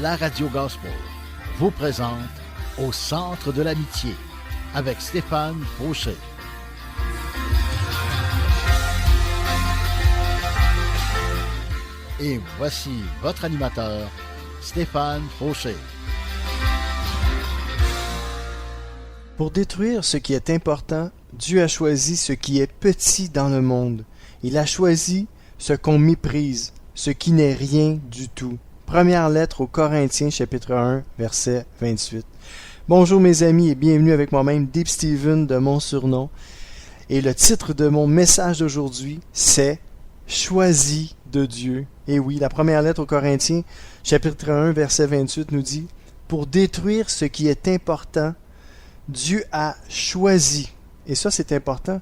la radio gospel vous présente Au centre de l'amitié avec Stéphane Fauché. Et voici votre animateur, Stéphane Fauché. Pour détruire ce qui est important, Dieu a choisi ce qui est petit dans le monde. Il a choisi ce qu'on méprise, ce qui n'est rien du tout. Première lettre aux Corinthiens, chapitre 1, verset 28. Bonjour mes amis et bienvenue avec moi-même, Deep Steven de mon surnom. Et le titre de mon message d'aujourd'hui, c'est « Choisi de Dieu ». Et oui, la première lettre aux Corinthiens, chapitre 1, verset 28 nous dit « Pour détruire ce qui est important, Dieu a choisi. » Et ça, c'est important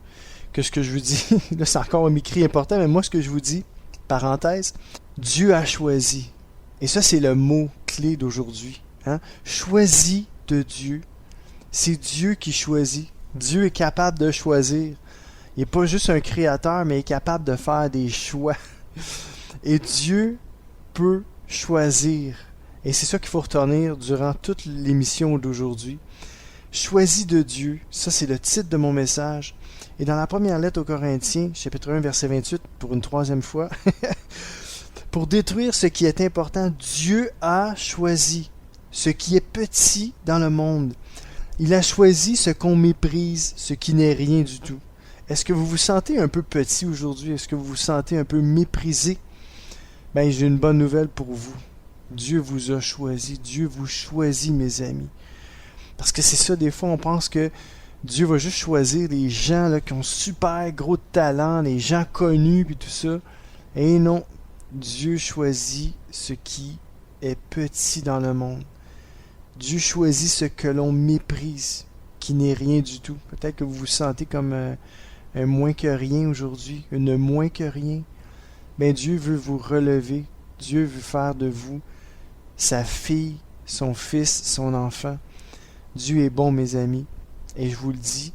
que ce que je vous dis, là c'est encore un écrit important, mais moi ce que je vous dis, parenthèse, Dieu a choisi. Et ça, c'est le mot clé d'aujourd'hui. Hein? Choisi de Dieu. C'est Dieu qui choisit. Dieu est capable de choisir. Il n'est pas juste un créateur, mais il est capable de faire des choix. Et Dieu peut choisir. Et c'est ça qu'il faut retenir durant toute l'émission d'aujourd'hui. Choisi de Dieu, ça c'est le titre de mon message. Et dans la première lettre aux Corinthiens, chapitre 1, verset 28, pour une troisième fois, pour détruire ce qui est important, Dieu a choisi ce qui est petit dans le monde. Il a choisi ce qu'on méprise, ce qui n'est rien du tout. Est-ce que vous vous sentez un peu petit aujourd'hui? Est-ce que vous vous sentez un peu méprisé? Ben, j'ai une bonne nouvelle pour vous. Dieu vous a choisi. Dieu vous choisit, mes amis. Parce que c'est ça, des fois, on pense que Dieu va juste choisir les gens là, qui ont super gros de talent, les gens connus, puis tout ça. Et non, Dieu choisit ce qui est petit dans le monde. Dieu choisit ce que l'on méprise, qui n'est rien du tout. Peut-être que vous vous sentez comme un moins que rien aujourd'hui, une moins que rien. Mais Dieu veut vous relever. Dieu veut faire de vous sa fille, son fils, son enfant. Dieu est bon, mes amis, et je vous le dis,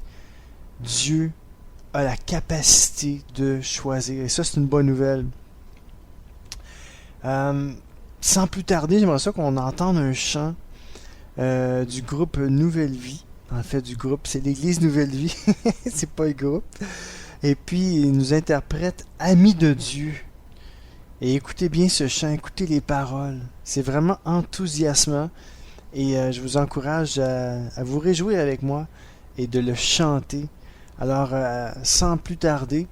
Dieu a la capacité de choisir, et ça c'est une bonne nouvelle. Sans plus tarder, j'aimerais ça qu'on entende un chant du groupe Nouvelle Vie. En fait, du groupe, c'est l'Église Nouvelle Vie, c'est pas le groupe. Et puis, il nous interprète « Amis de Dieu ». Et écoutez bien ce chant, écoutez les paroles, c'est vraiment enthousiasmant. Et je vous encourage à vous réjouir avec moi et de le chanter. Alors, sans plus tarder,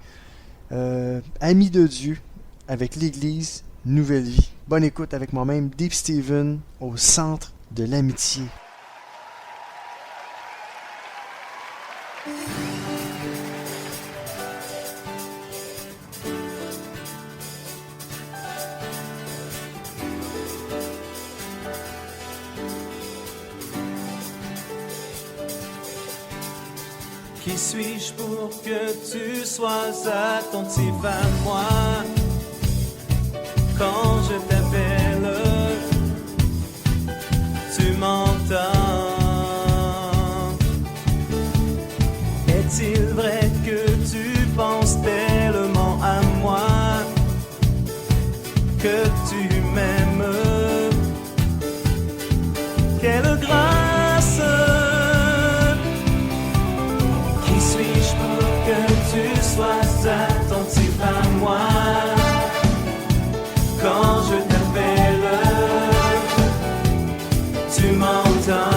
Amis de Dieu avec l'Église Nouvelle Vie. Bonne écoute avec moi-même, Deep Steven, au centre de l'amitié. Qui suis-je pour que tu sois attentif à moi quand je t'appelle, tu m'entends. Est-il vrai que tu penses tellement à moi que tu m'aimes? Quelle grâce! Tu sois attentif à moi quand je t'appelle, tu m'entends.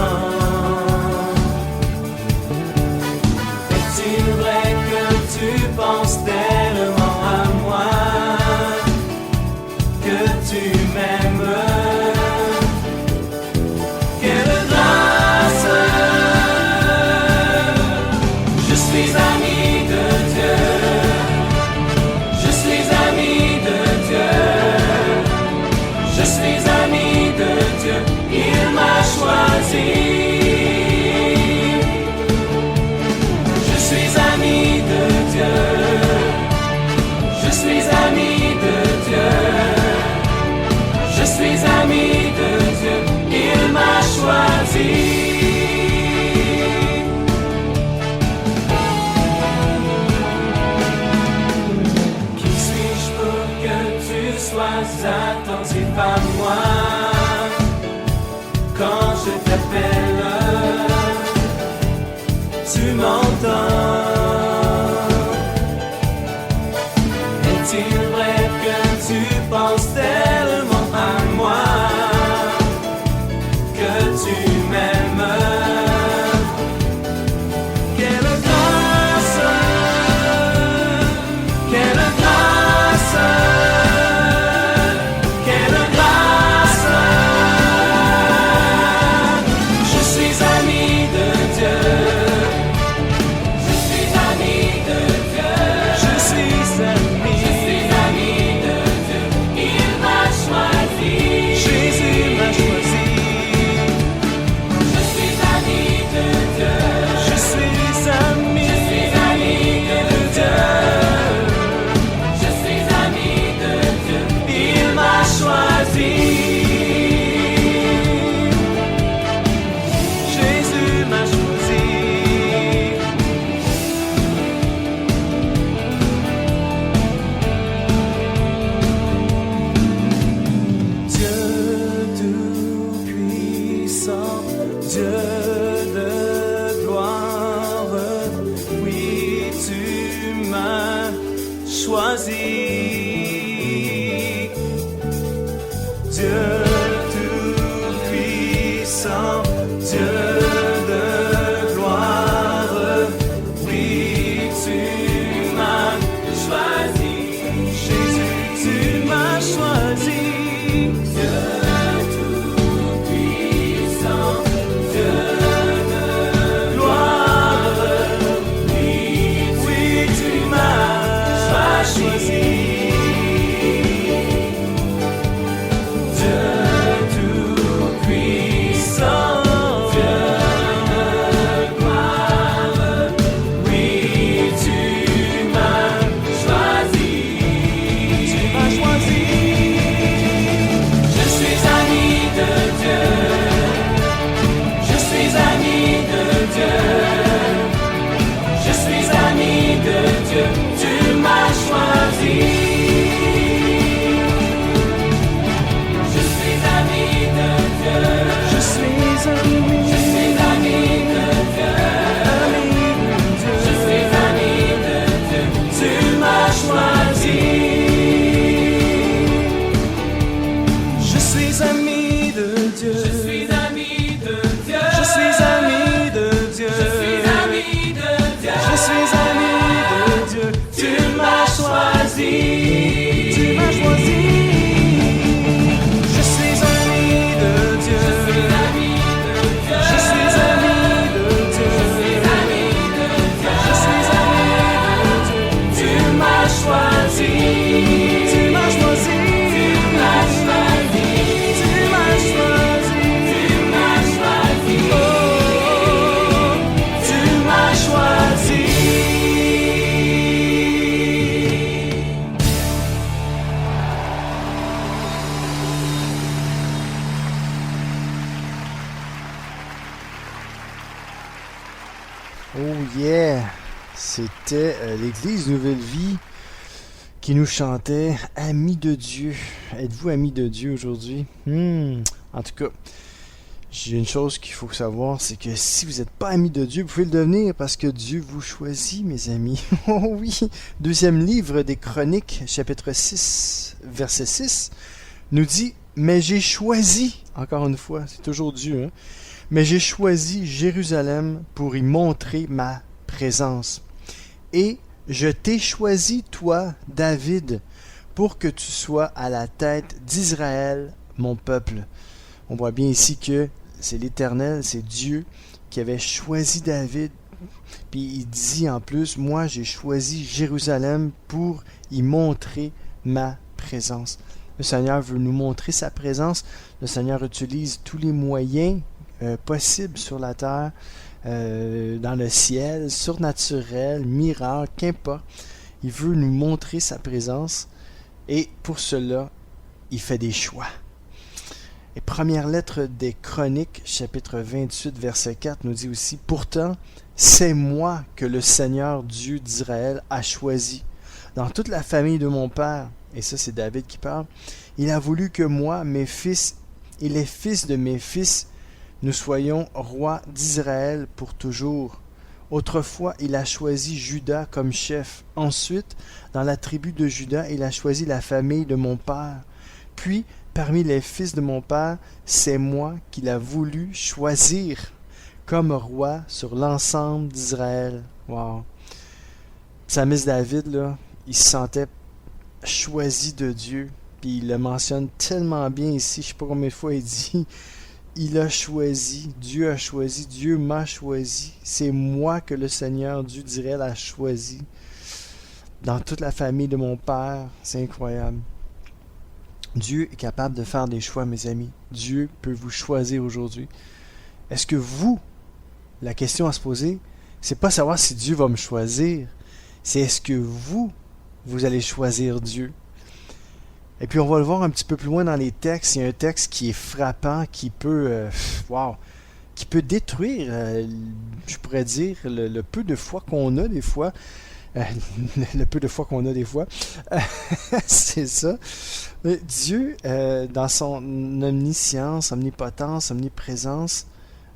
Est-il vrai que tu penses tellement à moi que tu m'aimes? Quelle grâce! Je suis ami de Dieu. Je suis ami de Dieu, il m'a choisi. Je suis ami de Dieu, je suis ami de Dieu, je suis ami de Dieu, il m'a choisi. Attentif à moi quand je t'appelle, tu m'entends. Est-il vrai que tu penses tellement à moi, que tu m'aimes? Quelle grâce, quelle grâce, quelle grâce. Je suis ami de Dieu. Je suis ami de Dieu. Je suis ami de Dieu. Il m'a choisi. Jésus m'a choisi. Je suis ami de Dieu. Je suis ami de Dieu. Je suis ami de Dieu. Il m'a choisi. Jésus m'a choisi. Dieu tout-puissant, Dieu de gloire, oui, tu m'as choisi. Dieu tout-puissant, Dieu de gloire, oui, tu m'as choisi. Jésus, tu m'as choisi. Dieu tout-puissant, Dieu de gloire, oui, tu m'as choisi. Dieu tout-puissant, Dieu de gloire, oui, tu m'as choisi. Tu m'as choisi. Je suis ami de Dieu. Je suis ami de Dieu. Je suis ami de Dieu. Tu m'as choisi. Je suis ami de Dieu. Je suis ami de Dieu. Je suis ami de Dieu. Tu m'as choisi. Je suis ami de Dieu. Je suis ami de Dieu. Je suis ami de Dieu. Je suis ami de Dieu. Je suis ami de Dieu. Tu m'as choisi. Tu m'as choisi. Je suis ami de Dieu. Je suis ami de Dieu. Je suis ami de Dieu. Je suis ami de Dieu. Je suis ami de Dieu. Tu m'as choisi. Tu m'as choisi. Tu m'as choisi. Tu m'as choisi. Tu m'as choisi. Oh, tu m'as choisi. Oh yeah! C'était l'Église Nouvelle Vie qui nous chantait « Amis de Dieu ». Êtes-vous amis de Dieu aujourd'hui? En tout cas, j'ai une chose qu'il faut savoir, c'est que si vous n'êtes pas amis de Dieu, vous pouvez le devenir parce que Dieu vous choisit, mes amis. Oh oui! Deuxième livre des Chroniques, chapitre 6, verset 6, nous dit « Mais j'ai choisi », encore une fois, c'est toujours Dieu, hein? « Mais j'ai choisi Jérusalem pour y montrer ma présence. Et je t'ai choisi, toi, David, pour que tu sois à la tête d'Israël, mon peuple. » On voit bien ici que c'est l'Éternel, c'est Dieu qui avait choisi David. Puis il dit en plus, moi j'ai choisi Jérusalem pour y montrer ma présence. Le Seigneur veut nous montrer sa présence. Le Seigneur utilise tous les moyens possibles sur la terre, dans le ciel, surnaturel, miracle, qu'importe. Il veut nous montrer sa présence et pour cela, il fait des choix. Et première lettre des Chroniques, chapitre 28, verset 4, nous dit aussi « Pourtant, c'est moi que le Seigneur Dieu d'Israël a choisi. Dans toute la famille de mon père, et ça c'est David qui parle, il a voulu que moi, mes fils et les fils de mes fils nous soyons rois d'Israël pour toujours. Autrefois, il a choisi Juda comme chef. Ensuite, dans la tribu de Juda, il a choisi la famille de mon père. Puis, parmi les fils de mon père, c'est moi qu'il a voulu choisir comme roi sur l'ensemble d'Israël. Wow. Psalmiste David, là, il se sentait choisi de Dieu. Puis il le mentionne tellement bien ici, je ne sais pas combien de fois il dit, il a choisi, Dieu m'a choisi. C'est moi que le Seigneur Dieu d'Israël a choisi. Dans toute la famille de mon père, c'est incroyable. Dieu est capable de faire des choix, mes amis. Dieu peut vous choisir aujourd'hui. Est-ce que vous, la question à se poser, c'est pas savoir si Dieu va me choisir, c'est est-ce que vous allez choisir Dieu? Et puis on va le voir un petit peu plus loin dans les textes. Il y a un texte qui est frappant, qui peut, qui peut détruire, je pourrais dire, le peu de foi qu'on a des fois. Le peu de foi qu'on a des fois. C'est ça. Mais Dieu, dans son omniscience, omnipotence, omniprésence,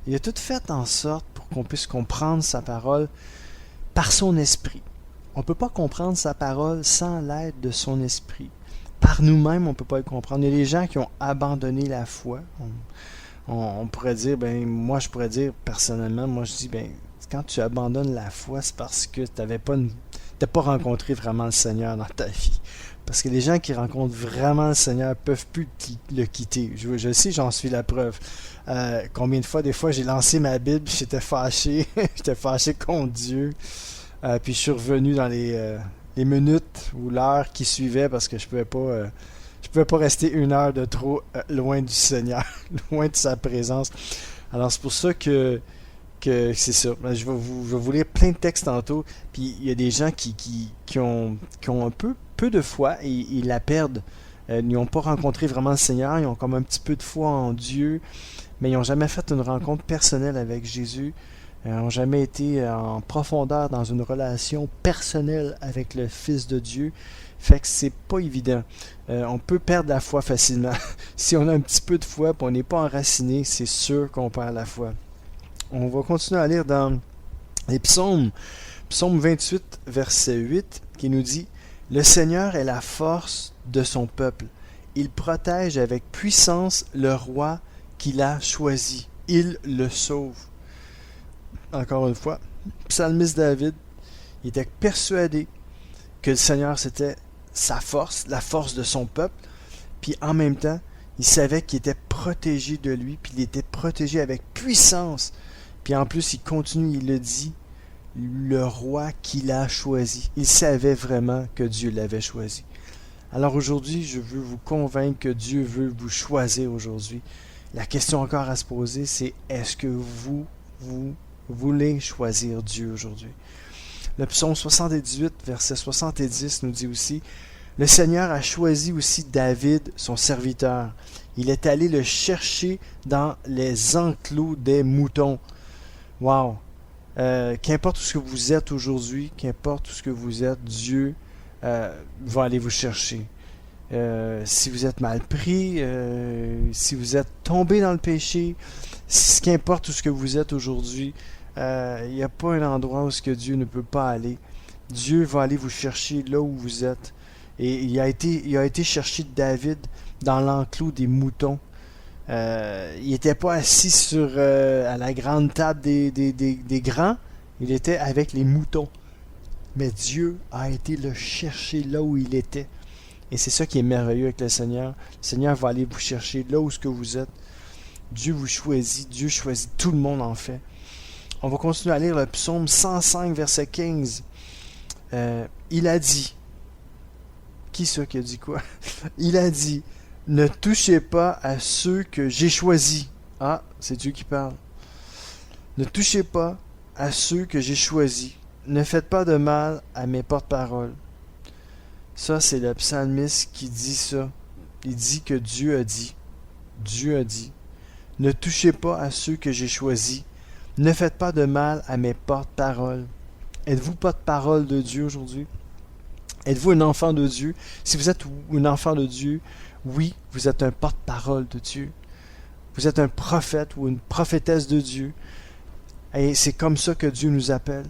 il a tout fait en sorte pour qu'on puisse comprendre sa parole par son esprit. On ne peut pas comprendre sa parole sans l'aide de son esprit. Par nous-mêmes, on ne peut pas le comprendre. Il y a des gens qui ont abandonné la foi. On pourrait dire, moi je pourrais dire personnellement, moi je dis, quand tu abandonnes la foi, c'est parce que tu n'as pas rencontré vraiment le Seigneur dans ta vie. Parce que les gens qui rencontrent vraiment le Seigneur ne peuvent plus le quitter. Je sais, j'en suis la preuve. Combien de fois, j'ai lancé ma Bible, j'étais fâché, j'étais fâché contre Dieu. Puis je suis revenu dans les minutes ou l'heure qui suivait parce que je pouvais pas rester une heure de trop loin du Seigneur, loin de sa présence. Alors c'est pour ça que c'est ça. Je vais vous lire plein de textes tantôt. Puis il y a des gens qui ont un peu de foi et ils la perdent. Ils n'ont pas rencontré vraiment le Seigneur. Ils ont comme un petit peu de foi en Dieu, mais ils n'ont jamais fait une rencontre personnelle avec Jésus. Ils n'ont jamais été en profondeur dans une relation personnelle avec le Fils de Dieu. Fait que c'est pas évident. On peut perdre la foi facilement. Si on a un petit peu de foi et on n'est pas enraciné, c'est sûr qu'on perd la foi. On va continuer à lire dans les psaumes. Psaume 28, verset 8, qui nous dit « Le Seigneur est la force de son peuple. Il protège avec puissance le roi qu'il a choisi. Il le sauve. » Encore une fois, psalmiste David, il était persuadé que le Seigneur c'était sa force, la force de son peuple, puis en même temps, il savait qu'il était protégé de lui, puis il était protégé avec puissance. Puis en plus, il continue, il le dit, le roi qu'il a choisi. Il savait vraiment que Dieu l'avait choisi. Alors aujourd'hui, je veux vous convaincre que Dieu veut vous choisir aujourd'hui. La question encore à se poser, c'est est-ce que vous voulez choisir Dieu aujourd'hui? Le psaume 78, verset 70 nous dit aussi « Le Seigneur a choisi aussi David, son serviteur. Il est allé le chercher dans les enclos des moutons. » Wow! Qu'importe où ce que vous êtes aujourd'hui, qu'importe où ce que vous êtes, Dieu va aller vous chercher. Si vous êtes mal pris, si vous êtes tombé dans le péché, qu'importe où ce que vous êtes aujourd'hui, il n'y a pas un endroit où ce que Dieu ne peut pas aller. Dieu va aller vous chercher là où vous êtes. Et il a été chercher David dans l'enclos des moutons. Il n'était pas assis à la grande table des grands, il était avec les moutons. Mais Dieu a été le chercher là où il était. Et c'est ça qui est merveilleux avec le Seigneur. Le Seigneur va aller vous chercher là où ce que vous êtes. Dieu vous choisit, Dieu choisit tout le monde en fait. On va continuer à lire le psaume 105, verset 15. Il a dit, qui ça qui a dit quoi? Il a dit, ne touchez pas à ceux que j'ai choisis. Ah, c'est Dieu qui parle. Ne touchez pas à ceux que j'ai choisis. Ne faites pas de mal à mes porte-paroles. Ça, c'est le psalmiste qui dit ça. Il dit que Dieu a dit. Dieu a dit. Ne touchez pas à ceux que j'ai choisis. Ne faites pas de mal à mes porte-paroles. Êtes-vous porte-parole de Dieu aujourd'hui? Êtes-vous un enfant de Dieu? Si vous êtes un enfant de Dieu, oui, vous êtes un porte-parole de Dieu. Vous êtes un prophète ou une prophétesse de Dieu. Et c'est comme ça que Dieu nous appelle.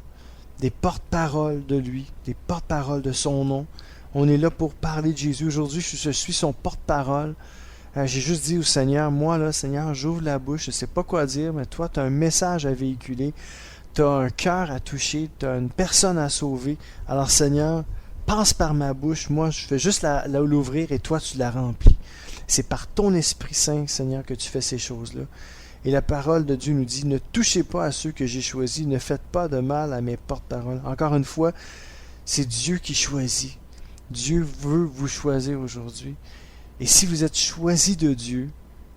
Des porte-paroles de lui, des porte-paroles de son nom. On est là pour parler de Jésus. Aujourd'hui, je suis son porte-parole. J'ai juste dit au Seigneur, moi là, Seigneur, j'ouvre la bouche, je ne sais pas quoi dire, mais toi, tu as un message à véhiculer, tu as un cœur à toucher, tu as une personne à sauver. Alors Seigneur, passe par ma bouche, moi je fais juste l'ouvrir et toi tu la remplis. C'est par ton Esprit Saint, Seigneur, que tu fais ces choses-là. Et la parole de Dieu nous dit, ne touchez pas à ceux que j'ai choisis, ne faites pas de mal à mes porte-paroles. Encore une fois, c'est Dieu qui choisit. Dieu veut vous choisir aujourd'hui. Et si vous êtes choisi de Dieu,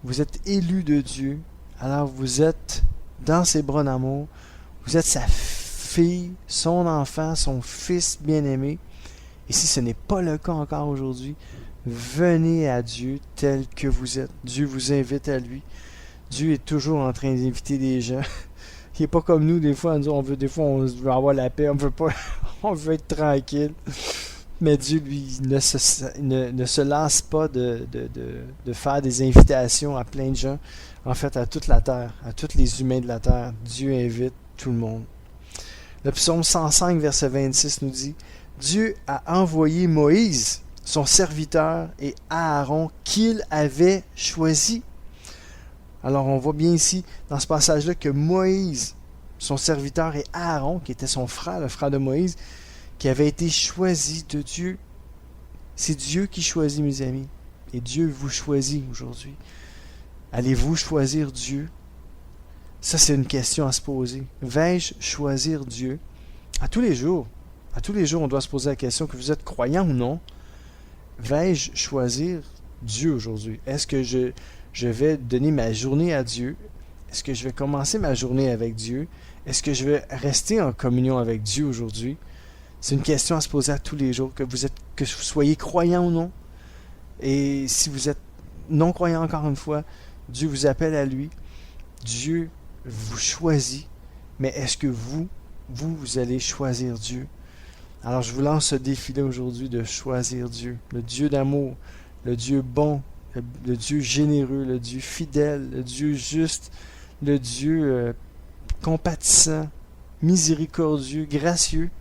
vous êtes élu de Dieu, alors vous êtes dans ses bras d'amour, vous êtes sa fille, son enfant, son fils bien-aimé. Et si ce n'est pas le cas encore aujourd'hui, venez à Dieu tel que vous êtes. Dieu vous invite à lui. Dieu est toujours en train d'inviter des gens. Il n'est pas comme nous, des fois, on veut avoir la paix, on veut pas, on veut être tranquille. Mais Dieu, lui, ne se lasse pas de faire des invitations à plein de gens. En fait, à toute la terre, à tous les humains de la terre. Dieu invite tout le monde. Le psaume 105, verset 26 nous dit, Dieu a envoyé Moïse, son serviteur, et Aaron, qu'il avait choisi. Alors, on voit bien ici, dans ce passage-là, que Moïse, son serviteur, et Aaron, qui était son frère, le frère de Moïse, qui avait été choisi de Dieu. C'est Dieu qui choisit, mes amis. Et Dieu vous choisit aujourd'hui. Allez-vous choisir Dieu? Ça, c'est une question à se poser. Vais-je choisir Dieu? À tous les jours. À tous les jours, on doit se poser la question, que vous êtes croyant ou non. Vais-je choisir Dieu aujourd'hui? Est-ce que je vais donner ma journée à Dieu? Est-ce que je vais commencer ma journée avec Dieu? Est-ce que je vais rester en communion avec Dieu aujourd'hui? C'est une question à se poser à tous les jours, que vous soyez croyant ou non. Et si vous êtes non-croyant, encore une fois, Dieu vous appelle à lui. Dieu vous choisit. Mais est-ce que vous allez choisir Dieu? Alors je vous lance ce défi-là aujourd'hui de choisir Dieu. Le Dieu d'amour, le Dieu bon, le Dieu généreux, le Dieu fidèle, le Dieu juste, le Dieu compatissant, miséricordieux, gracieux.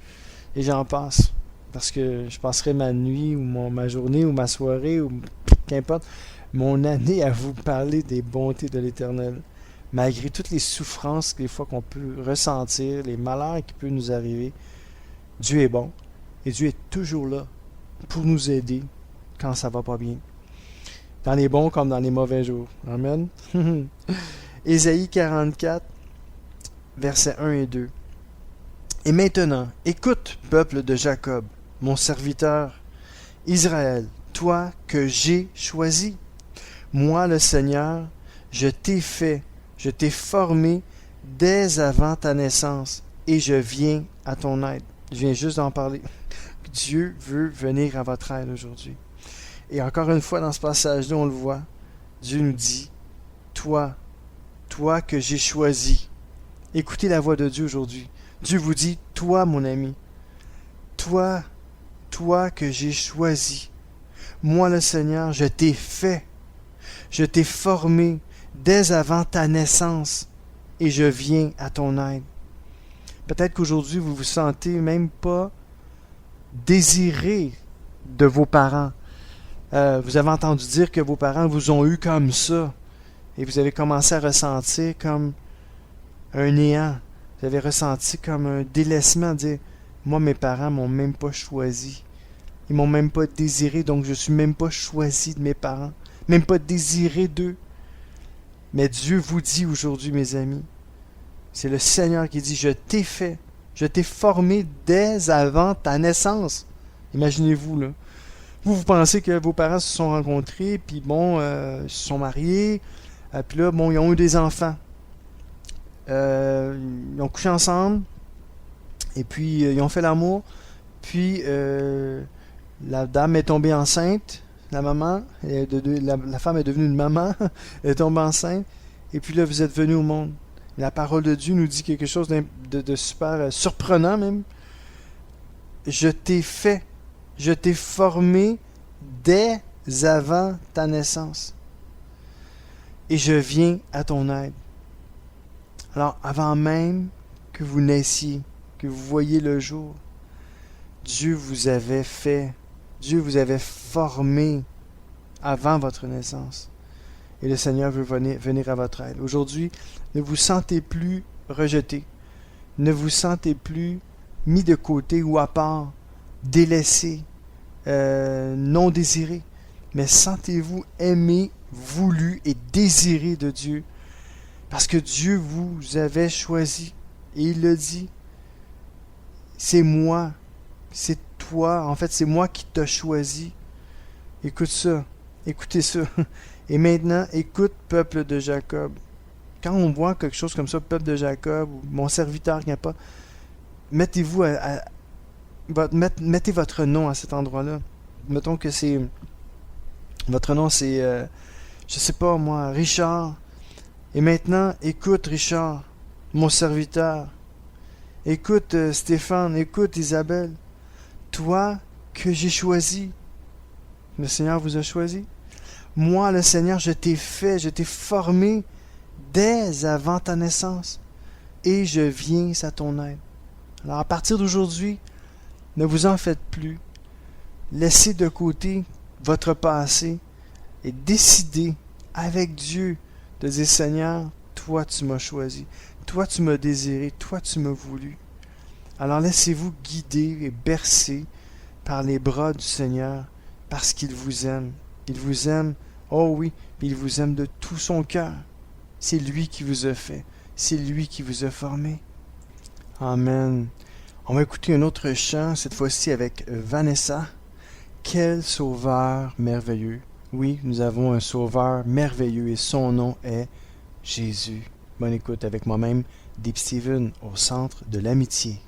Et j'en passe, parce que je passerai ma nuit, ou ma journée, ou ma soirée, ou qu'importe, mon année à vous parler des bontés de l'Éternel. Malgré toutes les souffrances, des fois qu'on peut ressentir, les malheurs qui peuvent nous arriver, Dieu est bon, et Dieu est toujours là pour nous aider quand ça va pas bien. Dans les bons comme dans les mauvais jours. Amen. Ésaïe 44, versets 1 et 2. Et maintenant, écoute, peuple de Jacob, mon serviteur, Israël, toi que j'ai choisi. Moi, le Seigneur, je t'ai fait, je t'ai formé dès avant ta naissance, et je viens à ton aide. Je viens juste d'en parler. Dieu veut venir à votre aide aujourd'hui. Et encore une fois, dans ce passage-là, on le voit, Dieu nous dit, toi que j'ai choisi. Écoutez la voix de Dieu aujourd'hui. Dieu vous dit, toi mon ami, toi que j'ai choisi, moi le Seigneur, je t'ai fait, je t'ai formé dès avant ta naissance et je viens à ton aide. Peut-être qu'aujourd'hui vous vous sentez même pas désiré de vos parents. Vous avez entendu dire que vos parents vous ont eu comme ça et vous avez commencé à ressentir comme un néant. Vous avez ressenti comme un délaissement, dire « Moi, mes parents m'ont même pas choisi. Ils m'ont même pas désiré, donc je suis même pas choisi de mes parents. Même pas désiré d'eux. » Mais Dieu vous dit aujourd'hui, mes amis, c'est le Seigneur qui dit « Je t'ai fait, je t'ai formé dès avant ta naissance. » Imaginez-vous, là. Vous pensez que vos parents se sont rencontrés, puis bon, ils se sont mariés, puis là, bon, ils ont eu des enfants. Ils ont couché ensemble et puis ils ont fait l'amour, puis la dame est tombée enceinte, la maman, la femme est devenue une maman, elle est tombée enceinte, et puis là vous êtes venus au monde. La parole de Dieu nous dit quelque chose de super surprenant même. Je t'ai fait, je t'ai formé dès avant ta naissance. et je viens à ton aide. Alors, avant même que vous naissiez, que vous voyiez le jour, Dieu vous avait fait, Dieu vous avait formé avant votre naissance. Et le Seigneur veut venir à votre aide. Aujourd'hui, ne vous sentez plus rejeté. Ne vous sentez plus mis de côté ou à part, délaissé, non désiré. Mais sentez-vous aimé, voulu et désiré de Dieu. Parce que Dieu vous avait choisi. Et il le dit. C'est moi. C'est toi. En fait, c'est moi qui t'ai choisi. Écoute ça. Écoutez ça. Et maintenant, écoute, peuple de Jacob. Quand on voit quelque chose comme ça, peuple de Jacob, ou mon serviteur, pas, mettez-vous mettez votre nom à cet endroit-là. Mettons que c'est... Votre nom, c'est... je sais pas, moi, Richard. Et maintenant, écoute, Richard, mon serviteur. Écoute, Stéphane. Écoute, Isabelle. Toi que j'ai choisi. Le Seigneur vous a choisi. Moi, le Seigneur, je t'ai fait, je t'ai formé dès avant ta naissance. Et je viens à ton aide. Alors, à partir d'aujourd'hui, ne vous en faites plus. Laissez de côté votre passé et décidez avec Dieu de dire, Seigneur, toi tu m'as choisi, toi tu m'as désiré, toi tu m'as voulu. Alors laissez-vous guider et bercer par les bras du Seigneur parce qu'il vous aime. Il vous aime, oh oui, puis il vous aime de tout son cœur. C'est lui qui vous a fait, c'est lui qui vous a formé. Amen. On va écouter un autre chant, cette fois-ci avec Vanessa. Quel sauveur merveilleux. Oui, nous avons un sauveur merveilleux et son nom est Jésus. Bonne écoute avec moi-même, Deep Steven, au centre de l'amitié.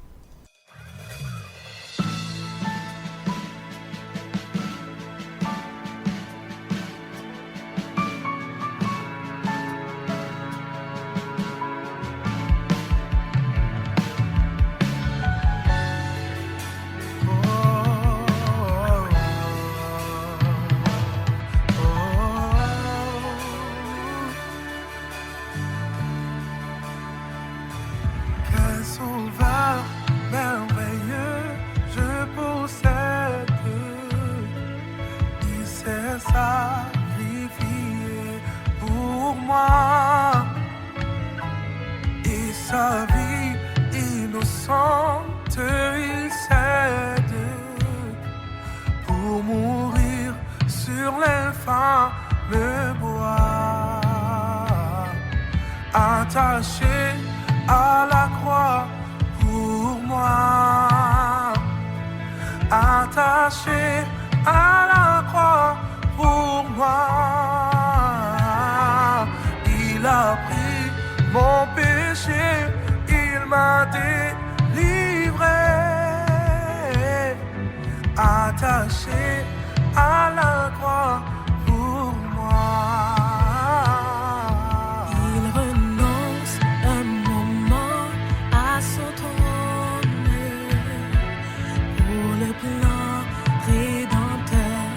Sauveur merveilleux, je possède. Il s'est sacrifié pour moi. Et sa vie innocente, il cède pour mourir sur l'infâme bois. Attaché à la croix pour moi, attaché à la croix pour moi. Il a pris mon péché, il m'a délivré, attaché à la croix pour moi. Plan rédempteur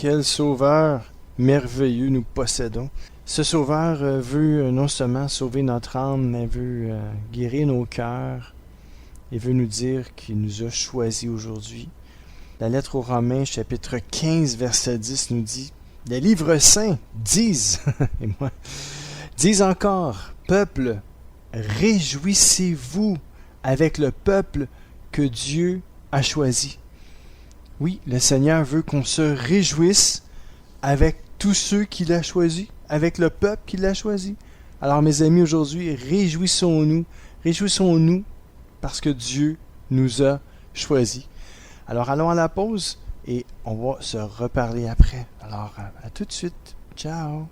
Quel sauveur merveilleux nous possédons. Ce sauveur veut non seulement sauver notre âme, mais veut guérir nos cœurs et veut nous dire qu'il nous a choisis aujourd'hui. La lettre aux Romains, chapitre 15, verset 10 nous dit « Les livres saints disent, et moi, disent encore, peuple, réjouissez-vous avec le peuple que Dieu a choisi. » Oui, le Seigneur veut qu'on se réjouisse avec tous ceux qu'il a choisis, avec le peuple qu'il a choisi. Alors mes amis, aujourd'hui, réjouissons-nous parce que Dieu nous a choisis. Alors allons à la pause et on va se reparler après. Alors à tout de suite. Ciao.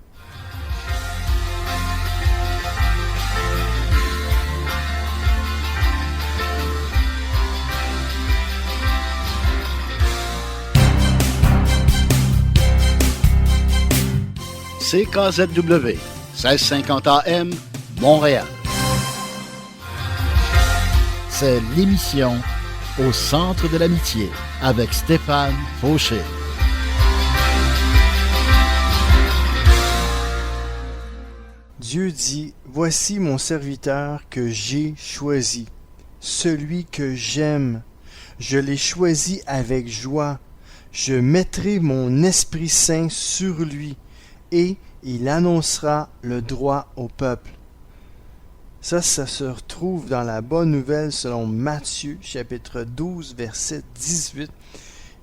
CKZW 1650 AM, Montréal. C'est l'émission Au centre de l'amitié avec Stéphane Fauché. Dieu dit, « Voici mon serviteur que j'ai choisi, celui que j'aime. Je l'ai choisi avec joie. Je mettrai mon Esprit Saint sur lui. » Et il annoncera le droit au peuple. Ça se retrouve dans la bonne nouvelle selon Matthieu, chapitre 12, verset 18.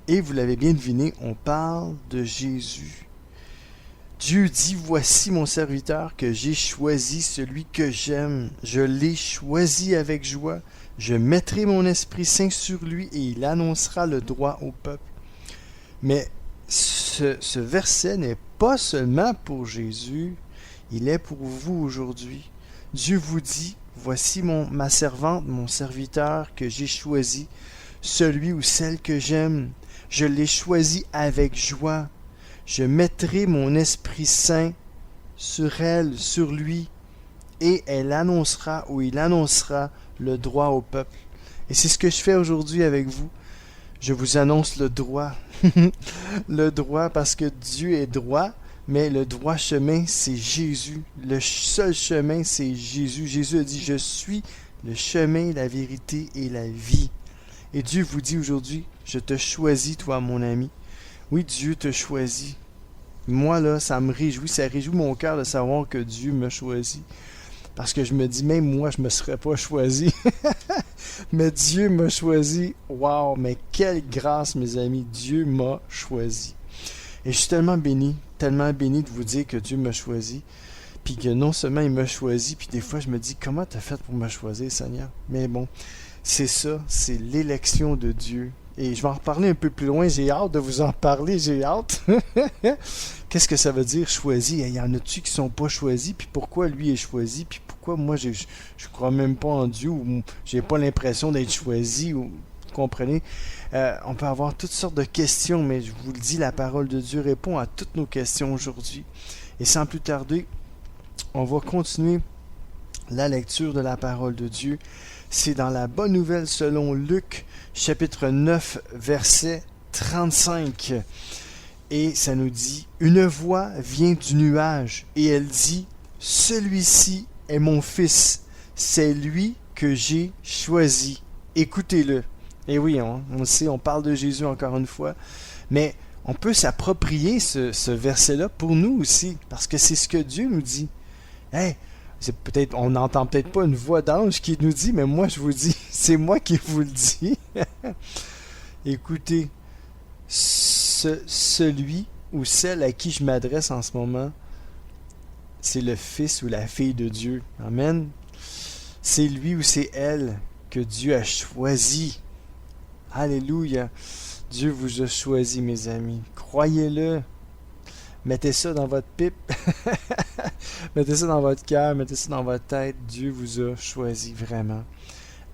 Et vous l'avez bien deviné, on parle de Jésus. Dieu dit, « Voici mon serviteur que j'ai choisi, celui que j'aime. Je l'ai choisi avec joie. Je mettrai mon Esprit Saint sur lui et il annoncera le droit au peuple. » Mais ce verset n'est pas seulement pour Jésus, il est pour vous aujourd'hui. Dieu vous dit, voici ma servante, mon serviteur que j'ai choisi, celui ou celle que j'aime. Je l'ai choisi avec joie. Je mettrai mon Esprit Saint sur elle, sur lui, et elle annoncera ou il annoncera le droit au peuple. Et c'est ce que je fais aujourd'hui avec vous. Je vous annonce le droit. Le droit parce que Dieu est droit, mais le droit chemin, c'est Jésus. Le seul chemin, c'est Jésus. Jésus a dit, je suis le chemin, la vérité et la vie. Et Dieu vous dit aujourd'hui, je te choisis, toi, mon ami. Oui, Dieu te choisit. Moi, là, ça me réjouit. Ça réjouit mon cœur de savoir que Dieu me choisit. Parce que je me dis, même moi, je ne me serais pas choisi. Mais Dieu m'a choisi. Wow, mais quelle grâce, mes amis. Dieu m'a choisi. Et je suis tellement béni de vous dire que Dieu m'a choisi. Puis que non seulement il m'a choisi, puis des fois je me dis, comment tu as fait pour me choisir, Seigneur? Mais bon, c'est ça, c'est l'élection de Dieu. Et je vais en reparler un peu plus loin, j'ai hâte de vous en parler, j'ai hâte. Qu'est-ce que ça veut dire choisi? Il y en a-tu qui sont pas choisis, puis pourquoi lui est choisi, puis pourquoi moi je crois même pas en Dieu, ou j'ai pas l'impression d'être choisi, ou vous comprenez? On peut avoir toutes sortes de questions, mais je vous le dis, la parole de Dieu répond à toutes nos questions aujourd'hui. Et sans plus tarder, on va continuer la lecture de la parole de Dieu. C'est dans la bonne nouvelle selon Luc, chapitre 9, verset 35. Et ça nous dit, « Une voix vient du nuage, et elle dit, « Celui-ci est mon fils, c'est lui que j'ai choisi. Écoutez-le. » Et oui, on le sait, on parle de Jésus encore une fois, mais on peut s'approprier ce verset-là pour nous aussi, parce que c'est ce que Dieu nous dit. Hey, on n'entend peut-être pas une voix d'ange qui nous dit, mais moi je vous dis, c'est moi qui vous le dis. Écoutez, celui ou celle à qui je m'adresse en ce moment, c'est le fils ou la fille de Dieu. Amen. C'est lui ou c'est elle que Dieu a choisi. Alléluia. Dieu vous a choisi, mes amis. Croyez-le. Mettez ça dans votre pipe. Mettez ça dans votre cœur. Mettez ça dans votre tête. Dieu vous a choisi vraiment.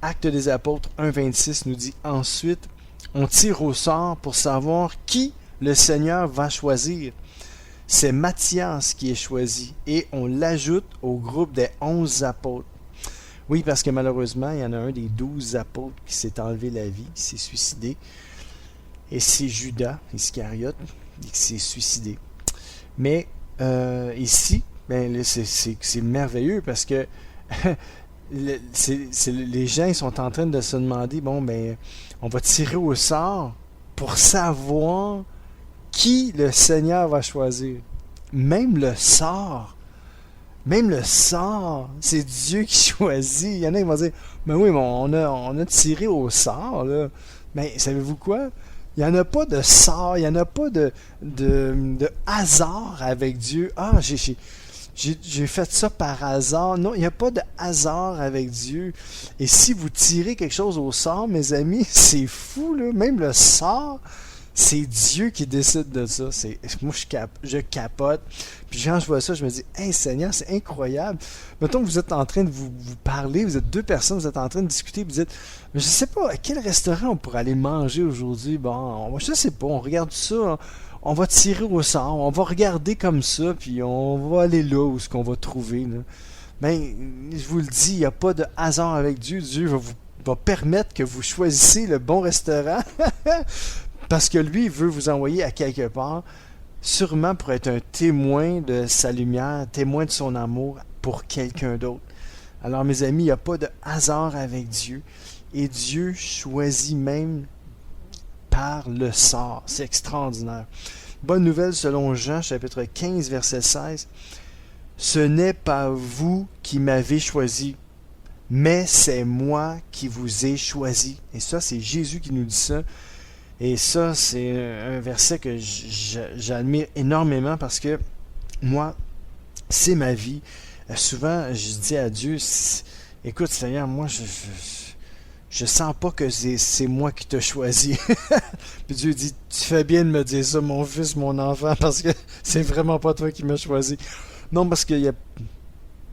Actes des Apôtres 1,26 nous dit, ensuite, on tire au sort pour savoir qui le Seigneur va choisir. C'est Matthias qui est choisi et on l'ajoute au groupe des 11 apôtres. Oui, parce que malheureusement, il y en a un des 12 apôtres qui s'est enlevé la vie, qui s'est suicidé. Et c'est Judas Iscariote. qui s'est suicidé. Mais ici, ben, là, c'est merveilleux parce que les gens ils sont en train de se demander, bon, ben, on va tirer au sort pour savoir qui le Seigneur va choisir. Même le sort, c'est Dieu qui choisit. Il y en a qui vont dire, mais oui, mais on a tiré au sort, là. Mais savez-vous quoi? Il n'y en a pas de sort, il n'y en a pas de hasard avec Dieu. Ah, j'ai fait ça par hasard. Non, il n'y a pas de hasard avec Dieu. Et si vous tirez quelque chose au sort, mes amis, c'est fou, là. Même le sort, c'est Dieu qui décide de ça. Moi, je capote. Puis quand je vois ça, je me dis, hey Seigneur, c'est incroyable. Mettons que vous êtes en train de vous parler, vous êtes deux personnes, vous êtes en train de discuter, vous dites, mais je sais pas, à quel restaurant on pourrait aller manger aujourd'hui? Bon, je sais pas, on regarde ça, on va tirer au sort, on va regarder comme ça, puis on va aller là où ce qu'on va trouver. Là. Mais je vous le dis, il n'y a pas de hasard avec Dieu. Dieu va permettre que vous choisissez le bon restaurant. Parce que lui, il veut vous envoyer à quelque part, sûrement pour être un témoin de sa lumière, témoin de son amour pour quelqu'un d'autre. Alors, mes amis, il n'y a pas de hasard avec Dieu. Et Dieu choisit même par le sort. C'est extraordinaire. Bonne nouvelle selon Jean, chapitre 15, verset 16. Ce n'est pas vous qui m'avez choisi, mais c'est moi qui vous ai choisi. Et ça, c'est Jésus qui nous dit ça. Et ça, c'est un verset que j'admire énormément parce que moi, c'est ma vie. Souvent, je dis à Dieu, écoute Seigneur, moi, je sens pas que c'est moi qui t'ai choisi. Puis Dieu dit, tu fais bien de me dire ça, mon fils, mon enfant, parce que c'est vraiment pas toi qui m'as choisi. Non, parce qu'il y a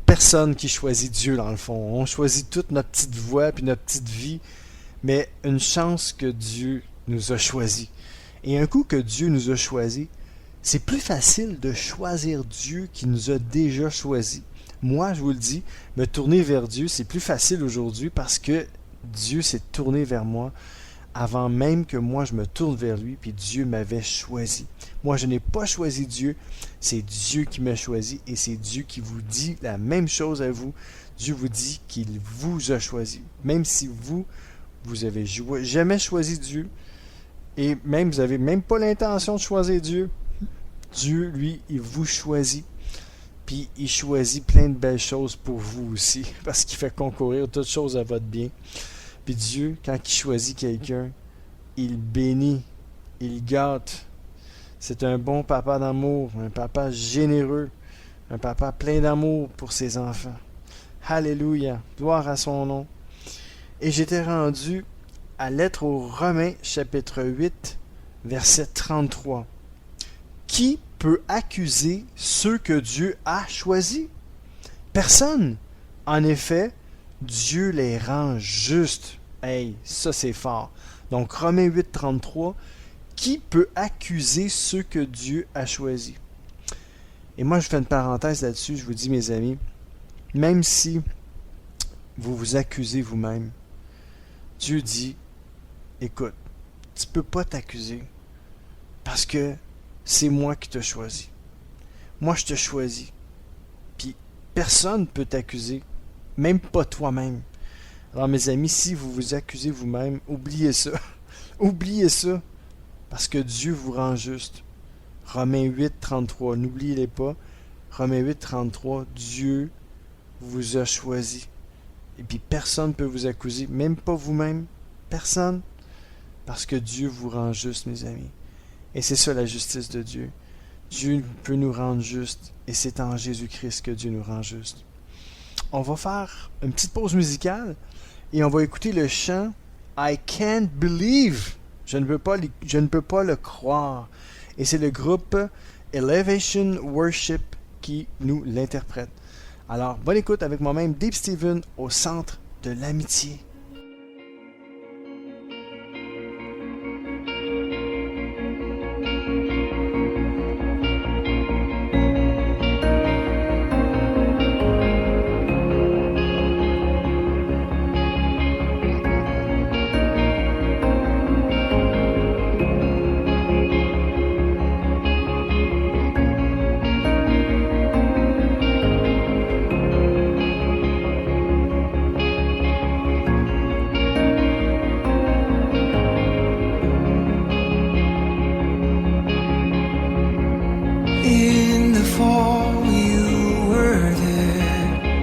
personne qui choisit Dieu, dans le fond. On choisit toute notre petite voie puis notre petite vie, mais une chance que Dieu nous a choisis. Et un coup que Dieu nous a choisis, c'est plus facile de choisir Dieu qui nous a déjà choisis. Moi, je vous le dis, me tourner vers Dieu, c'est plus facile aujourd'hui parce que Dieu s'est tourné vers moi avant même que moi je me tourne vers lui, puis Dieu m'avait choisi. Moi, je n'ai pas choisi Dieu, c'est Dieu qui m'a choisi et c'est Dieu qui vous dit la même chose à vous. Dieu vous dit qu'il vous a choisi. Même si vous avez jamais choisi Dieu, et même vous n'avez même pas l'intention de choisir Dieu, Dieu, lui, il vous choisit. Puis il choisit plein de belles choses pour vous aussi, parce qu'il fait concourir toutes choses à votre bien. Puis Dieu, quand il choisit quelqu'un, il bénit, il gâte. C'est un bon papa d'amour, un papa généreux, un papa plein d'amour pour ses enfants. Alléluia, gloire à son nom. Et j'étais rendu à Lettre aux Romains, chapitre 8, verset 33. Qui peut accuser ceux que Dieu a choisis? Personne. En effet, Dieu les rend justes. Hey, ça c'est fort. Donc, Romains 8, 33. Qui peut accuser ceux que Dieu a choisis? Et moi, je fais une parenthèse là-dessus. Je vous dis, mes amis, même si vous vous accusez vous-même, Dieu dit, écoute, tu ne peux pas t'accuser parce que c'est moi qui t'ai choisi. Moi, je te choisis. Puis, personne ne peut t'accuser, même pas toi-même. Alors, mes amis, si vous vous accusez vous-même, oubliez ça. Oubliez ça, parce que Dieu vous rend juste. Romains 8, 33, n'oubliez-les pas. Romains 8, 33, Dieu vous a choisi. Et puis, personne ne peut vous accuser, même pas vous-même. Personne. Parce que Dieu vous rend juste, mes amis. Et c'est ça la justice de Dieu. Dieu peut nous rendre justes et c'est en Jésus-Christ que Dieu nous rend justes. On va faire une petite pause musicale et on va écouter le chant I Can't Believe. Je ne peux pas le croire. Et c'est le groupe Elevation Worship qui nous l'interprète. Alors, bonne écoute avec moi-même, Dave Steven, au centre de l'amitié. before you were there.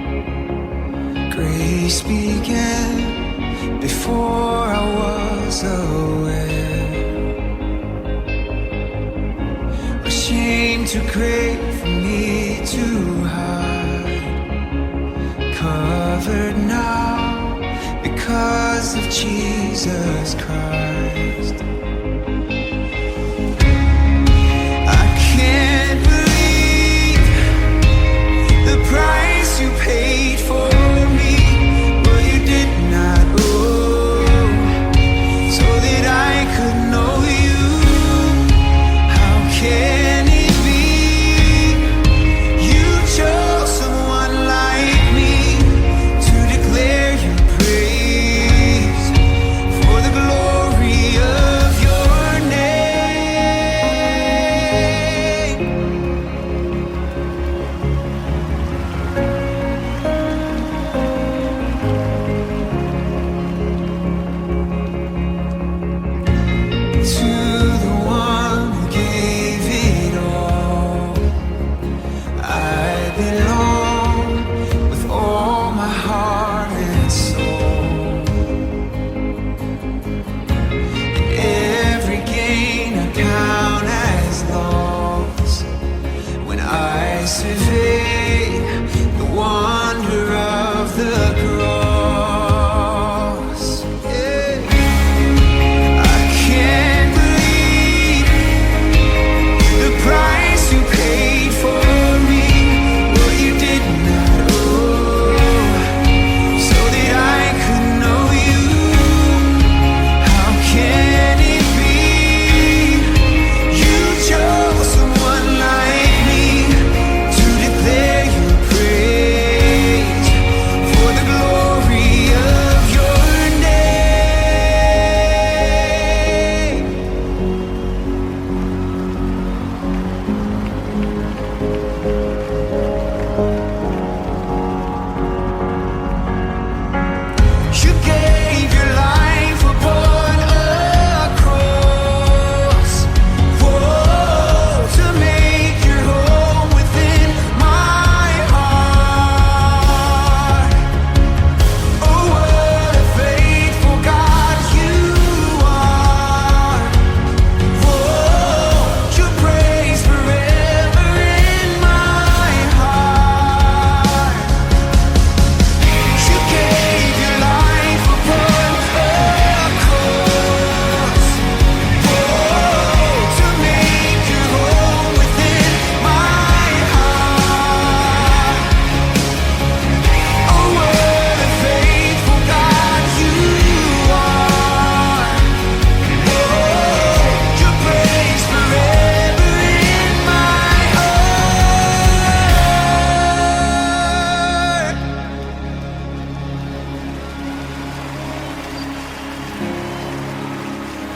Grace began before I was aware. A shame too great for me to hide, covered now because of Jesus Christ. I can't believe the price you paid for me, but you did not owe, so that I could know you. How can it be you chose someone like me to declare your praise for the glory of your name? To the one who gave it all, I belong with all my heart and soul. Every gain I count as loss when I survey the wonder of the cross. Yeah. I can't believe the price you paid for me, what you did not owe, so that I could know you. How can it be you chose someone like me to declare your praise for the glory of your name? You gave your life upon a cross, whoa, to make your home within my heart. Oh, what a faithful God you are. Whoa, your praise forever in my heart. You gave your life upon a cross, whoa, to make your home within my heart. Oh, what a faithful God you are. Whoa, your praise forever in my heart.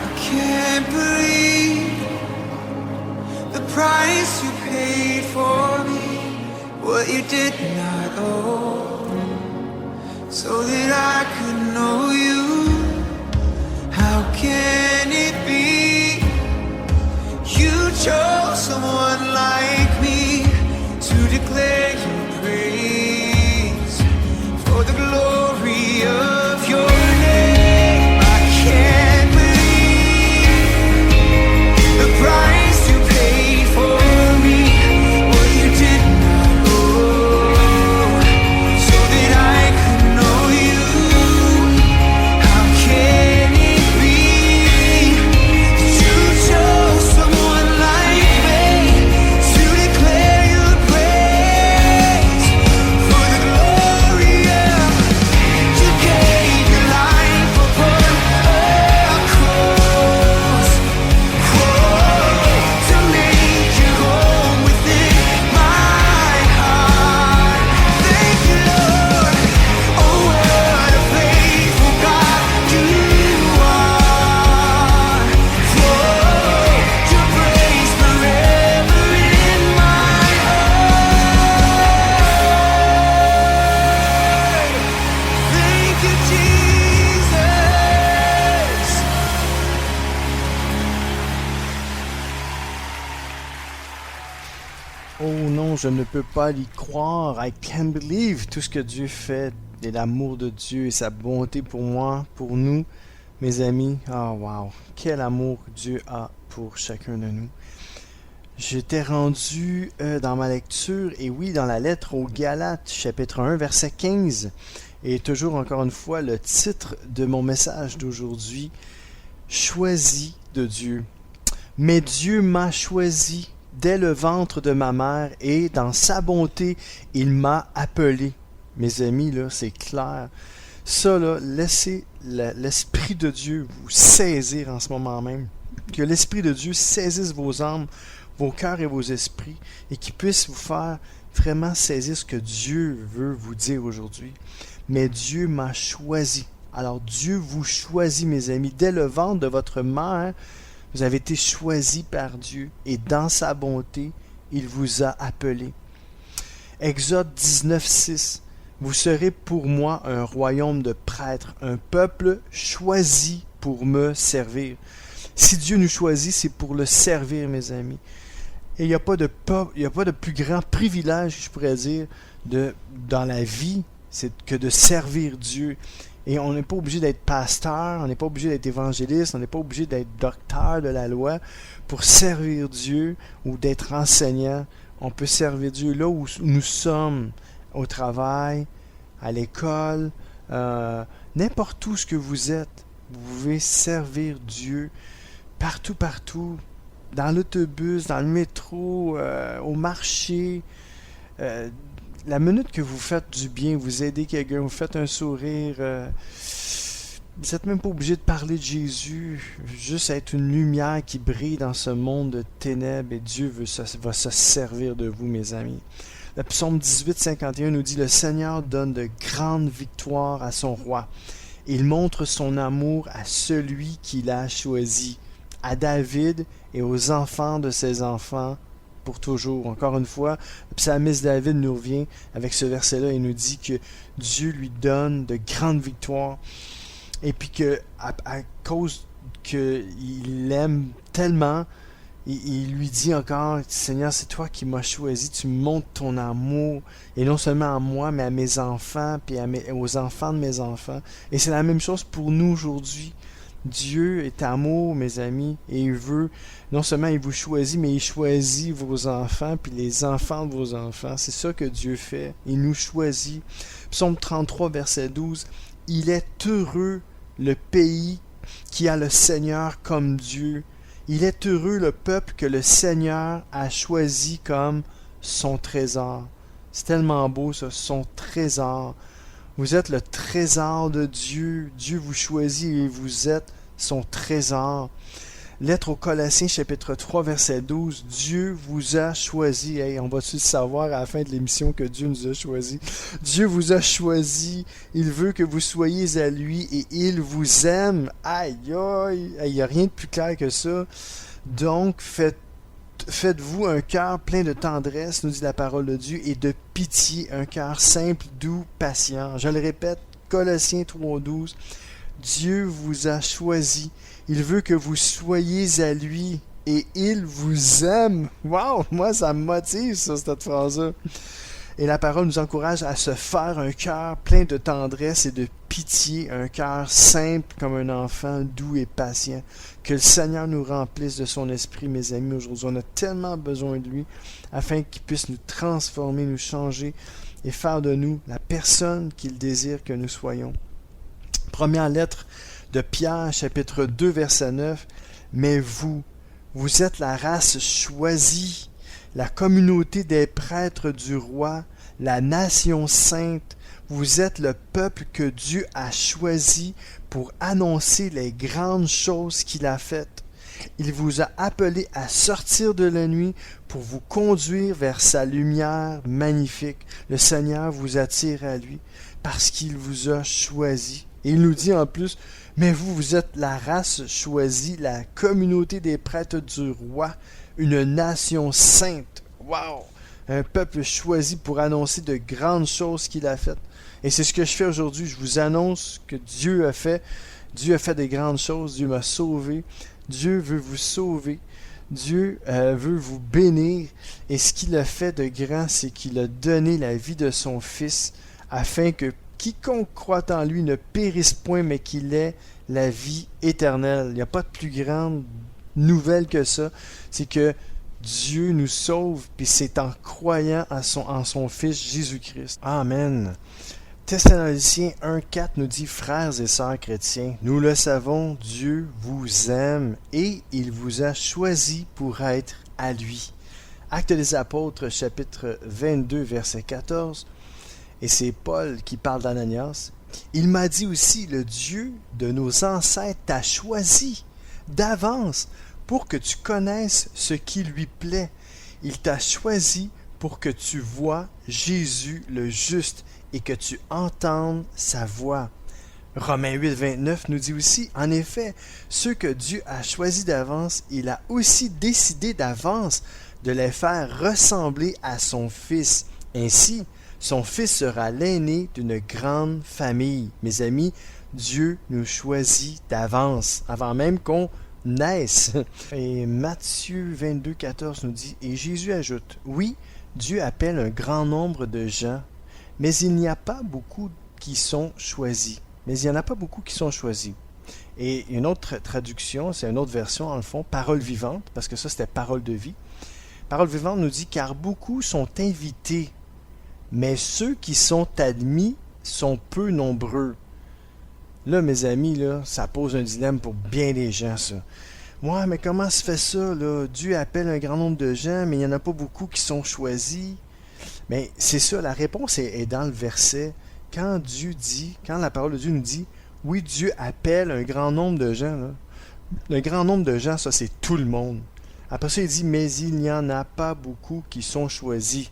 I can't believe the price you paid for me, what you did not owe, so that I could know you. How can it be you chose someone like me to declare your praise for the glory of your name? I can't believe the price you paid for me, what you did not owe, so that I could know you. How can it be that you chose someone like me to declare your praise? Oh non, je ne peux pas y croire. I can't believe tout ce que Dieu fait et l'amour de Dieu et sa bonté pour moi, pour nous, mes amis. Oh wow, quel amour Dieu a pour chacun de nous. J'étais rendu dans ma lecture, et oui, dans la lettre aux Galates, chapitre 1, verset 15. Et toujours encore une fois, le titre de mon message d'aujourd'hui, Choisi de Dieu. Mais Dieu m'a choisi dès le ventre de ma mère, et dans sa bonté, il m'a appelé. Mes amis, là, c'est clair. Ça, là, laissez l'Esprit de Dieu vous saisir en ce moment même. Que l'Esprit de Dieu saisisse vos âmes, vos cœurs et vos esprits, et qu'il puisse vous faire vraiment saisir ce que Dieu veut vous dire aujourd'hui. Mais Dieu m'a choisi. Alors Dieu vous choisit, mes amis. Dès le ventre de votre mère, vous avez été choisis par Dieu, et dans sa bonté, il vous a appelé. Exode 19:6. Vous serez pour moi un royaume de prêtres, un peuple choisi pour me servir. Si Dieu nous choisit, c'est pour le servir, mes amis. Et il n'y a pas de plus grand privilège, je pourrais dire, dans la vie, c'est que de servir Dieu. Et on n'est pas obligé d'être pasteur, on n'est pas obligé d'être évangéliste, on n'est pas obligé d'être docteur de la loi pour servir Dieu ou d'être enseignant. On peut servir Dieu là où nous sommes, au travail, à l'école, n'importe où ce que vous êtes. Vous pouvez servir Dieu partout, dans l'autobus, dans le métro, au marché. La minute que vous faites du bien, vous aidez quelqu'un, vous faites un sourire, vous n'êtes même pas obligé de parler de Jésus, juste être une lumière qui brille dans ce monde de ténèbres, et Dieu va se servir de vous, mes amis. Le psaume 18:51 nous dit « Le Seigneur donne de grandes victoires à son roi. Il montre son amour à celui qu'il a choisi, à David et aux enfants de ses enfants pour toujours. » Encore une fois, le psalmiste David nous revient avec ce verset-là et nous dit que Dieu lui donne de grandes victoires, et puis que à cause qu'il l'aime tellement, il lui dit encore, Seigneur, c'est toi qui m'as choisi, tu me montres ton amour, et non seulement à moi, mais à mes enfants, puis aux enfants de mes enfants. Et c'est la même chose pour nous aujourd'hui. Dieu est amour, mes amis, et il veut, non seulement il vous choisit, mais il choisit vos enfants, puis les enfants de vos enfants. C'est ça que Dieu fait, il nous choisit. Psaume 33, verset 12, « Il est heureux le pays qui a le Seigneur comme Dieu. Il est heureux le peuple que le Seigneur a choisi comme son trésor. » C'est tellement beau ça, son trésor. Vous êtes le trésor de Dieu. Dieu vous choisit et vous êtes son trésor. Lettre aux Colossiens, chapitre 3, verset 12. Dieu vous a choisi. Hey, on va-tu le savoir à la fin de l'émission que Dieu nous a choisi? Dieu vous a choisi. Il veut que vous soyez à lui et il vous aime. Aïe, aïe. Il n'y a rien de plus clair que ça. Donc, faites-vous un cœur plein de tendresse, nous dit la parole de Dieu, et de pitié, un cœur simple, doux, patient. Je le répète, Colossiens 3:12. Dieu vous a choisi. Il veut que vous soyez à lui et il vous aime. Wow, moi ça me motive ça, cette phrase-là. Et la parole nous encourage à se faire un cœur plein de tendresse et de pitié, un cœur simple comme un enfant, doux et patient. Que le Seigneur nous remplisse de son esprit, mes amis, aujourd'hui. On a tellement besoin de lui afin qu'il puisse nous transformer, nous changer et faire de nous la personne qu'il désire que nous soyons. Première lettre de Pierre, chapitre 2, verset 9. « Mais vous êtes la race choisie, la communauté des prêtres du roi, la nation sainte. Vous êtes le peuple que Dieu a choisi pour annoncer les grandes choses qu'il a faites. Il vous a appelé à sortir de la nuit pour vous conduire vers sa lumière magnifique. Le Seigneur vous attire à lui parce qu'il vous a choisi. » Et il nous dit en plus, « Mais vous êtes la race choisie, la communauté des prêtres du roi, une nation sainte. » Wow! Un peuple choisi pour annoncer de grandes choses qu'il a faites. Et c'est ce que je fais aujourd'hui. Je vous annonce que Dieu a fait. Dieu a fait des grandes choses. Dieu m'a sauvé. Dieu veut vous sauver. Dieu veut vous bénir, et ce qu'il a fait de grand, c'est qu'il a donné la vie de son Fils, afin que quiconque croit en lui ne périsse point, mais qu'il ait la vie éternelle. Il n'y a pas de plus grande nouvelle que ça. C'est que Dieu nous sauve, puis c'est en croyant en son Fils Jésus-Christ. Amen. Thessaloniciens 1,4 nous dit « Frères et sœurs chrétiens, nous le savons, Dieu vous aime et il vous a choisi pour être à lui. » Actes des Apôtres, chapitre 22, verset 14. Et c'est Paul qui parle d'Ananias. « Il m'a dit aussi, le Dieu de nos ancêtres t'a choisi d'avance pour que tu connaisses ce qui lui plaît. Il t'a choisi pour que tu vois Jésus le juste et que tu entendes sa voix. » Romains 8, 29 nous dit aussi, « En effet, ceux que Dieu a choisis d'avance, il a aussi décidé d'avance de les faire ressembler à son Fils. Ainsi, son Fils sera l'aîné d'une grande famille. » Mes amis, Dieu nous choisit d'avance, avant même qu'on naisse. Et Matthieu 22, 14 nous dit, et Jésus ajoute, « Oui, Dieu appelle un grand nombre de gens, mais il n'y a pas beaucoup qui sont choisis. » Mais il n'y en a pas beaucoup qui sont choisis. Et une autre traduction, c'est une autre version, en le fond, parole vivante, parce que ça, c'était parole de vie. Parole vivante nous dit, car beaucoup sont invités, mais ceux qui sont admis sont peu nombreux. Là, mes amis, là, ça pose un dilemme pour bien des gens, ça. Ouais, mais comment se fait ça, là? Dieu appelle un grand nombre de gens, mais il n'y en a pas beaucoup qui sont choisis. Mais c'est ça, la réponse est dans le verset. Quand la parole de Dieu nous dit, oui, Dieu appelle un grand nombre de gens, là. Le grand nombre de gens, ça, c'est tout le monde. Après ça, il dit, mais il n'y en a pas beaucoup qui sont choisis.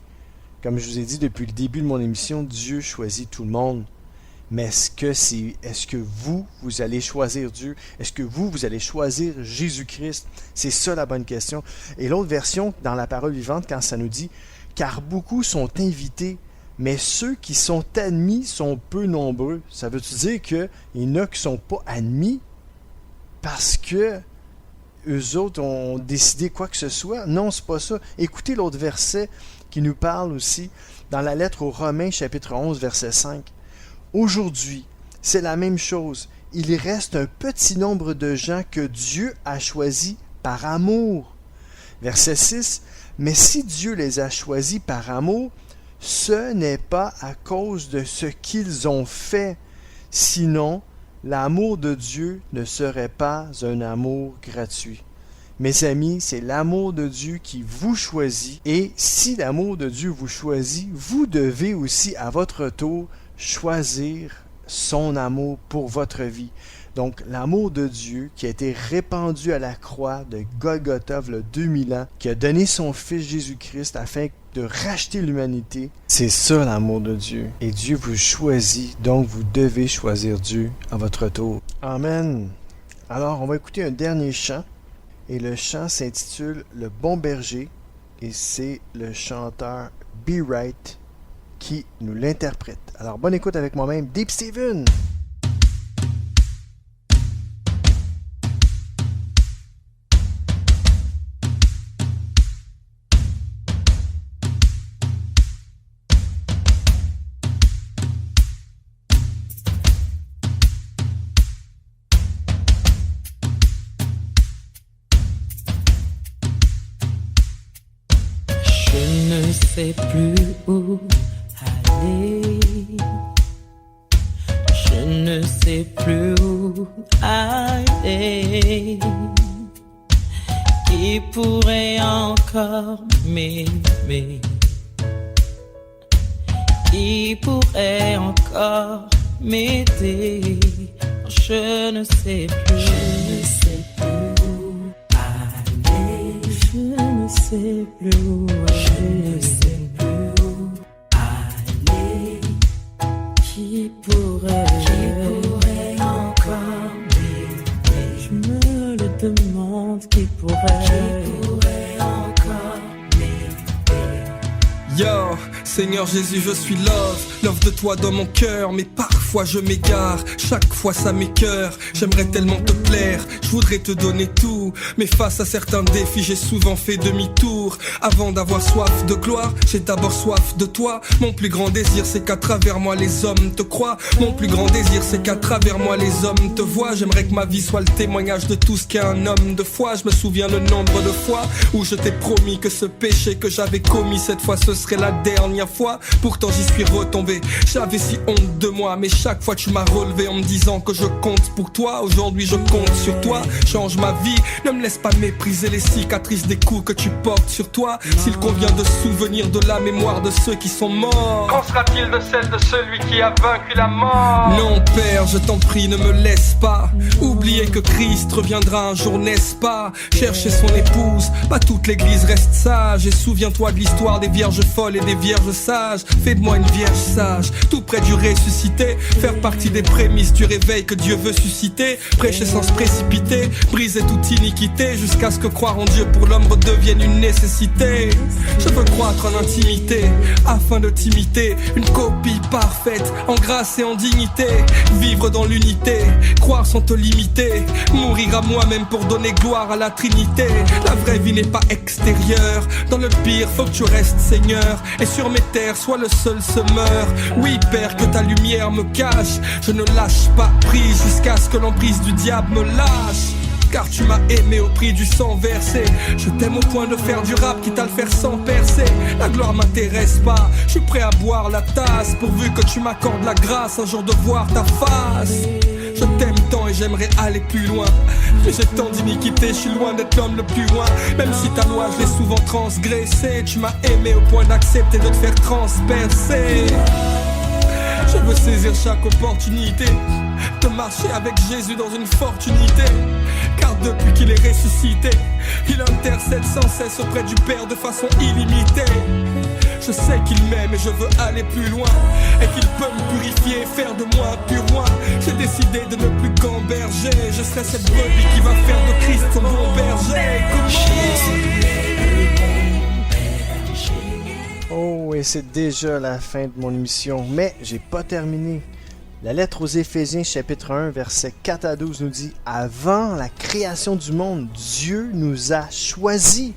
Comme je vous ai dit depuis le début de mon émission, Dieu choisit tout le monde. Mais est-ce que vous allez choisir Dieu? Est-ce que vous allez choisir Jésus-Christ? C'est ça la bonne question. Et l'autre version, dans la parole vivante, quand ça nous dit, car beaucoup sont invités, mais ceux qui sont admis sont peu nombreux. Ça veut-tu dire qu'il y en a qui ne sont pas admis parce que eux autres ont décidé quoi que ce soit? Non, c'est pas ça. Écoutez l'autre verset qui nous parle aussi dans la lettre aux Romains, chapitre 11, verset 5. Aujourd'hui, c'est la même chose. Il reste un petit nombre de gens que Dieu a choisis par amour. Verset 6. Mais si Dieu les a choisis par amour, ce n'est pas à cause de ce qu'ils ont fait. Sinon, l'amour de Dieu ne serait pas un amour gratuit. Mes amis, c'est l'amour de Dieu qui vous choisit. Et si l'amour de Dieu vous choisit, vous devez aussi à votre tour choisir son amour pour votre vie. Donc, l'amour de Dieu qui a été répandu à la croix de Golgotha il y a 2000 ans, qui a donné son Fils Jésus-Christ afin de racheter l'humanité, c'est ça l'amour de Dieu. Et Dieu vous choisit, donc vous devez choisir Dieu à votre tour. Amen. Alors, on va écouter un dernier chant, et le chant s'intitule « Le bon berger », et c'est le chanteur Be Right qui nous l'interprète. Alors, bonne écoute avec moi-même, Deep Steven! Je ne sais plus où aller. Je ne sais plus où aller. Qui pourrait encore m'aimer? Qui pourrait encore m'aider? Je ne sais plus. Je ne sais plus où aller. Je ne sais plus où aller. Je ne sais plus où aller. Qui pourrait encore m'aider? Je me le demande. Qui pourrait encore m'aider? Yo, Seigneur Jésus, je suis love de toi dans mon cœur, mais parfois fois je m'égare, chaque fois ça m'écœure. J'aimerais tellement te plaire, je voudrais te donner tout, mais face à certains défis j'ai souvent fait demi-tour. Avant d'avoir soif de gloire, j'ai d'abord soif de toi. Mon plus grand désir c'est qu'à travers moi les hommes te croient. Mon plus grand désir c'est qu'à travers moi les hommes te voient. J'aimerais que ma vie soit le témoignage de tout ce qu'est un homme de foi. Je me souviens le nombre de fois où je t'ai promis que ce péché que j'avais commis cette fois ce serait la dernière fois. Pourtant j'y suis retombé, j'avais si honte de moi, mais chaque fois tu m'as relevé en me disant que je compte pour toi. Aujourd'hui je compte sur toi, change ma vie, ne me laisse pas mépriser les cicatrices des coups que tu portes sur toi. S'il convient de se souvenir de la mémoire de ceux qui sont morts, qu'en sera-t-il de celle de celui qui a vaincu la mort? Non Père, je t'en prie, ne me laisse pas oublier que Christ reviendra un jour, n'est-ce pas? Chercher son épouse, pas toute l'église reste sage. Et souviens-toi de l'histoire des vierges folles et des vierges sages. Fais de moi une vierge sage, tout près du ressuscité. Faire partie des prémices du réveil que Dieu veut susciter. Prêcher sans se précipiter, briser toute iniquité, jusqu'à ce que croire en Dieu pour l'homme redevienne une nécessité. Je veux croître en intimité, afin de t'imiter, une copie parfaite, en grâce et en dignité. Vivre dans l'unité, croire sans te limiter, mourir à moi-même pour donner gloire à la Trinité. La vraie vie n'est pas extérieure, dans le pire faut que tu restes Seigneur. Et sur mes terres, sois le seul semeur. Oui Père, que ta lumière me cache, je ne lâche pas prise jusqu'à ce que l'emprise du diable me lâche. Car tu m'as aimé au prix du sang versé. Je t'aime au point de faire du rap, quitte à le faire sans percer. La gloire m'intéresse pas, je suis prêt à boire la tasse, pourvu que tu m'accordes la grâce un jour de voir ta face. Je t'aime tant et j'aimerais aller plus loin, mais j'ai tant d'iniquité, je suis loin d'être l'homme le plus loin. Même si ta loi je l'ai souvent transgressée, tu m'as aimé au point d'accepter de te faire transpercer. Je veux saisir chaque opportunité de marcher avec Jésus dans une fortunité. Car depuis qu'il est ressuscité, il intercède sans cesse auprès du Père de façon illimitée. Je sais qu'il m'aime et je veux aller plus loin, et qu'il peut me purifier et faire de moi un pur roi. J'ai décidé de ne plus gamberger, je serai cette brebis qui va faire de Christ son bon berger. Oh, et c'est déjà la fin de mon émission, mais j'ai pas terminé. La lettre aux Éphésiens chapitre 1 versets 4 à 12 nous dit: avant la création du monde, Dieu nous a choisis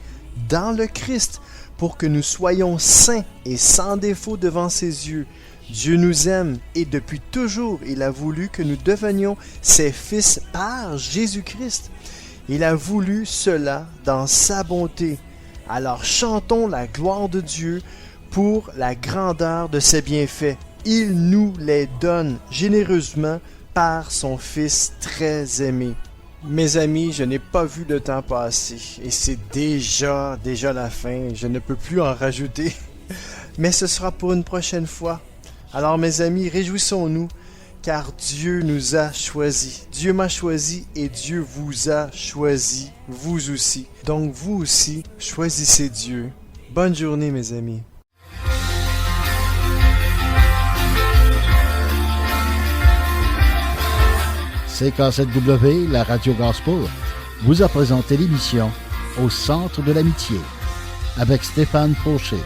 dans le Christ pour que nous soyons saints et sans défaut devant ses yeux. Dieu nous aime et depuis toujours il a voulu que nous devenions ses fils par Jésus-Christ. Il a voulu cela dans sa bonté. Alors chantons la gloire de Dieu pour la grandeur de ses bienfaits. Il nous les donne généreusement par son Fils très aimé. Mes amis, je n'ai pas vu le temps passer et c'est déjà la fin. Je ne peux plus en rajouter. Mais ce sera pour une prochaine fois. Alors mes amis, réjouissons-nous car Dieu nous a choisis. Dieu m'a choisi et Dieu vous a choisi, vous aussi. Donc vous aussi, choisissez Dieu. Bonne journée mes amis. CKZW, la radio gospel, vous a présenté l'émission Au centre de l'amitié avec Stéphane Fauché.